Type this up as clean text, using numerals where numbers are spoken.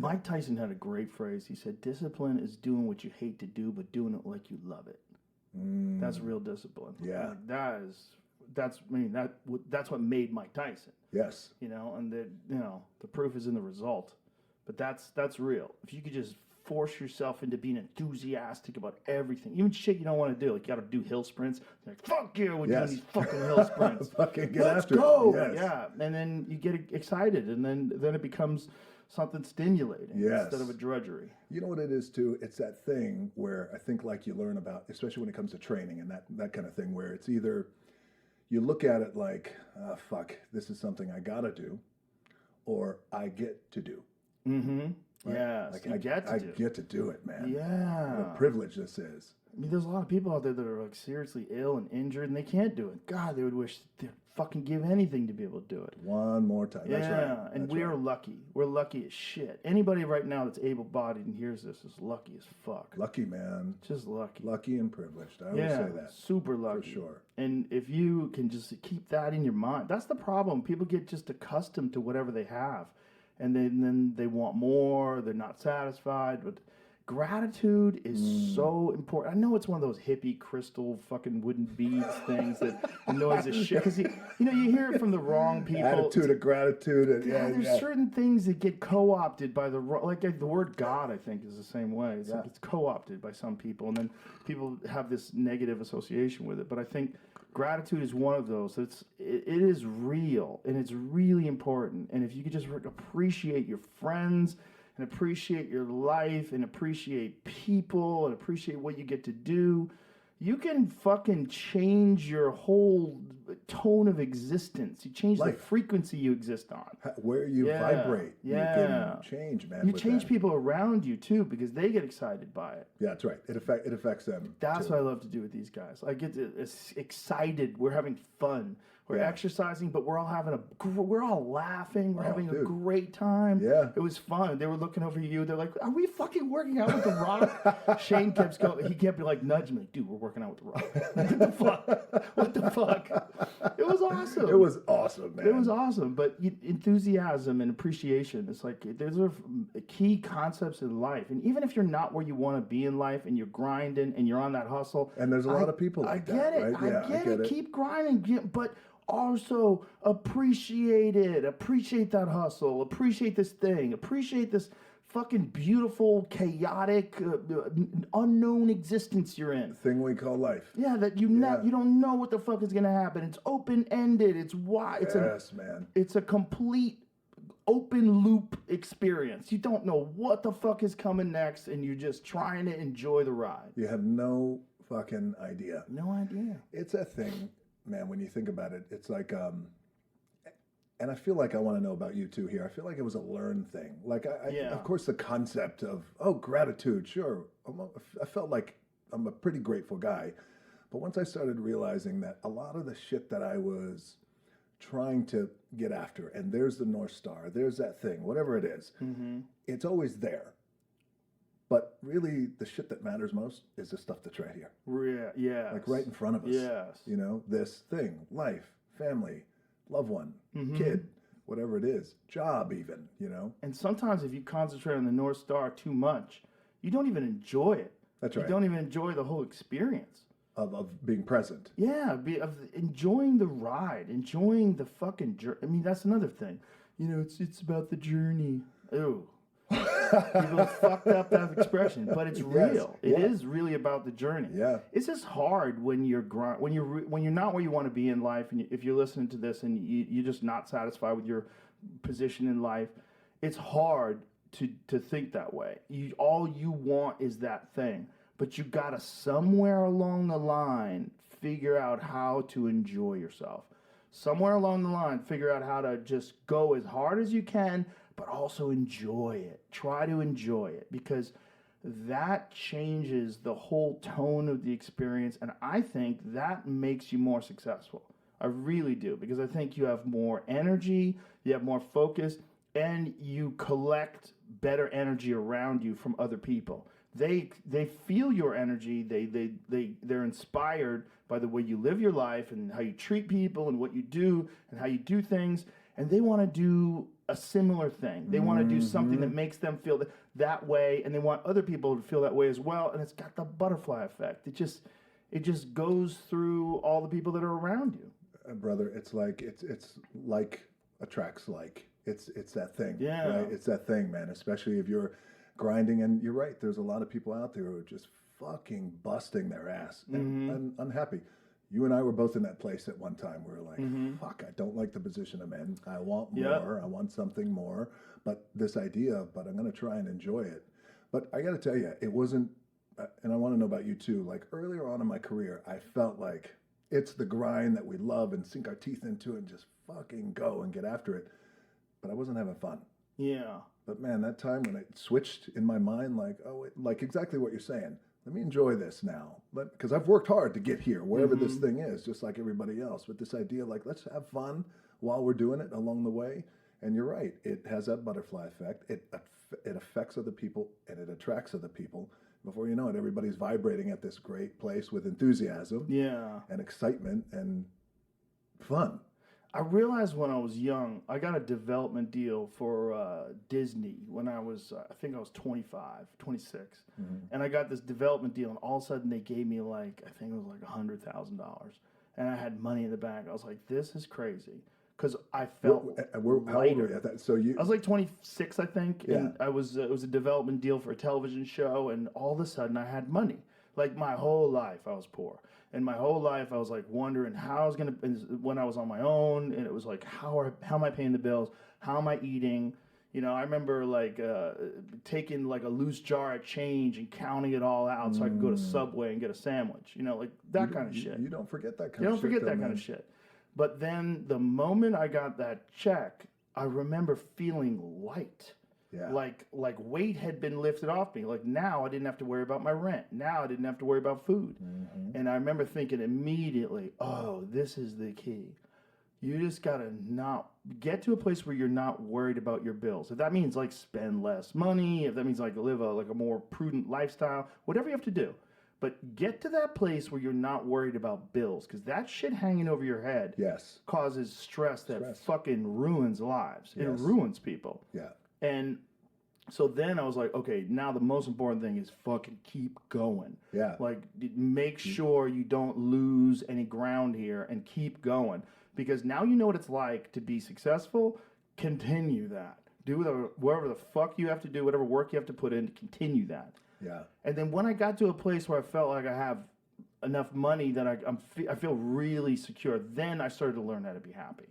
Mike Tyson had a great phrase. He said, discipline is doing what you hate to do, but doing it like you love it. That's real discipline. Yeah. Like that's what made Mike Tyson. Yes. You know, and the proof is in the result. But that's real. If you could just force yourself into being enthusiastic about everything, even shit you don't want to do, like you got to do hill sprints. You're like, fuck yeah, we're doing these fucking hill sprints. Fucking get Let's after go. it. Yes. Yeah, and then you get excited, and then it becomes something stimulating instead of a drudgery. You know what it is too? It's that thing where I think like you learn about, especially when it comes to training and that kind of thing, where it's either you look at it like, fuck, this is something I gotta do, or I get to do. Mm-hmm. Right? Yeah, like I get to do it, man. Yeah, what a privilege this is. I mean, there's a lot of people out there that are like seriously ill and injured, and they can't do it. God, they would wish they'd fucking give anything to be able to do it. One more time. Yeah, that's right. And we are lucky. We're lucky as shit. Anybody right now that's able-bodied and hears this is lucky as fuck. Lucky, man. Just lucky. Lucky and privileged. I always say that. Super lucky. For sure. And if you can just keep that in your mind, that's the problem. People get just accustomed to whatever they have. And then they want more. They're not satisfied. But gratitude is so important. I know it's one of those hippie crystal fucking wooden beads things that annoys the shit. Because you hear it from the wrong people. Attitude of gratitude. And, there's certain things that get co-opted by the word God. I think is the same way. It's like it's co-opted by some people, and then people have this negative association with it. But I think gratitude is one of those. It is real, and it's really important. And if you could just appreciate your friends, and appreciate your life, and appreciate people, and appreciate what you get to do, you can fucking change your whole tone of existence. You change the frequency you exist on. Where you vibrate. Yeah. You can change, man. You change people around you, too, because they get excited by it. Yeah, that's right. It affects them. That's what I love to do with these guys. I get excited. We're having fun. We're exercising, but we're all laughing. We're having a great time. Yeah. It was fun. They were looking over you. They're like, are we fucking working out with The Rock? Shane kept like nudging me, like, dude, we're working out with The Rock. What the fuck? It was awesome. It was awesome, man. It was awesome. But enthusiasm and appreciation, it's like, those are key concepts in life. And even if you're not where you want to be in life and you're grinding and you're on that hustle. And there's a lot of people like that, right? I get it. Keep grinding. But also appreciate it. Appreciate that hustle. Appreciate this thing. Appreciate this fucking beautiful, chaotic, unknown existence you're in. Thing we call life. Yeah, that you don't know what the fuck is gonna happen. It's open ended. It's wide. Man. It's a complete open loop experience. You don't know what the fuck is coming next, and you're just trying to enjoy the ride. You have no fucking idea. No idea. It's a thing, man, when you think about it. It's like, and I feel like I want to know about you too here. I feel like it was a learned thing. Like, of course, the concept of, gratitude, sure. I felt like I'm a pretty grateful guy. But once I started realizing that a lot of the shit that I was trying to get after, and there's the North Star, there's that thing, whatever it is, it's always there. But really, the shit that matters most is the stuff that's right here. Yeah. Like right in front of us. Yes. You know, this thing, life, family, loved one, kid, whatever it is, job even, you know. And sometimes if you concentrate on the North Star too much, you don't even enjoy it. That's right. You don't even enjoy the whole experience. Of being present. Yeah, of enjoying the ride, enjoying the fucking journey. I mean, that's another thing. You know, it's about the journey. Ooh. People have fucked up that expression, but it's real. It is really about the journey. Yeah. It's just hard when you're not where you want to be in life, and if you're listening to this and you're just not satisfied with your position in life. It's hard to think that way. All you want is that thing, but you gotta somewhere along the line figure out how to enjoy yourself. Somewhere along the line, figure out how to just go as hard as you can, but also enjoy it. Try to enjoy it, because that changes the whole tone of the experience, and I think that makes you more successful. I really do, because I think you have more energy, you have more focus, and you collect better energy around you from other people. They feel your energy. They're inspired by the way you live your life and how you treat people and what you do and how you do things, and they want to do a similar thing. They want to do something that makes them feel that way, and they want other people to feel that way as well. And it's got the butterfly effect. It just goes through all the people that are around you. Brother, it's like attracts like. It's that thing. Yeah. Right? It's that thing, man. Especially if you're grinding, and you're right. There's a lot of people out there who are just fucking busting their ass and unhappy. You and I were both in that place at one time. We were like, fuck, I don't like the position I'm in. I want more. I want something more. But this idea, but I'm going to try and enjoy it. But I got to tell you, it wasn't, and I want to know about you too. Like earlier on in my career, I felt like it's the grind that we love and sink our teeth into and just fucking go and get after it. But I wasn't having fun. Yeah. But man, that time when it switched in my mind, like, like exactly what you're saying. Let me enjoy this now. Because I've worked hard to get here, wherever this thing is, just like everybody else. But this idea, like, let's have fun while we're doing it along the way. And you're right. It has that butterfly effect. It affects other people and it attracts other people. Before you know it, everybody's vibrating at this great place with enthusiasm and excitement and fun. I realized when I was young, I got a development deal for Disney when I was, I think I was 25, 26. And I got this development deal, and all of a sudden they gave me like, I think it was like $100,000. And I had money in the bank. I was like, this is crazy. Because I felt how old were you at that? I was like 26, I think. And it was a development deal for a television show. And all of a sudden I had money. Like my whole life I was poor. And my whole life, I was like wondering how I was going to, when I was on my own, and it was like, how am I paying the bills? How am I eating? You know, I remember like taking like a loose jar of change and counting it all out so I could go to Subway and get a sandwich. You know, like that kind of shit. You don't forget that kind of shit. You don't forget that kind of shit. But then the moment I got that check, I remember feeling light. Yeah. Like weight had been lifted off me. Like now I didn't have to worry about my rent. Now I didn't have to worry about food. And I remember thinking immediately, oh, this is the key. You just got to not get to a place where you're not worried about your bills. If that means like spend less money, if that means like live a more prudent lifestyle, whatever you have to do. But get to that place where you're not worried about bills, because that shit hanging over your head causes stress that fucking ruins lives. It ruins people. Yeah. And so then I was like, okay, now the most important thing is fucking keep going. Yeah. Like make sure you don't lose any ground here and keep going. Because now you know what it's like to be successful. Continue that. Do whatever the fuck you have to do, whatever work you have to put in to continue that. Yeah. And then when I got to a place where I felt like I have enough money that I feel really secure, then I started to learn how to be happy.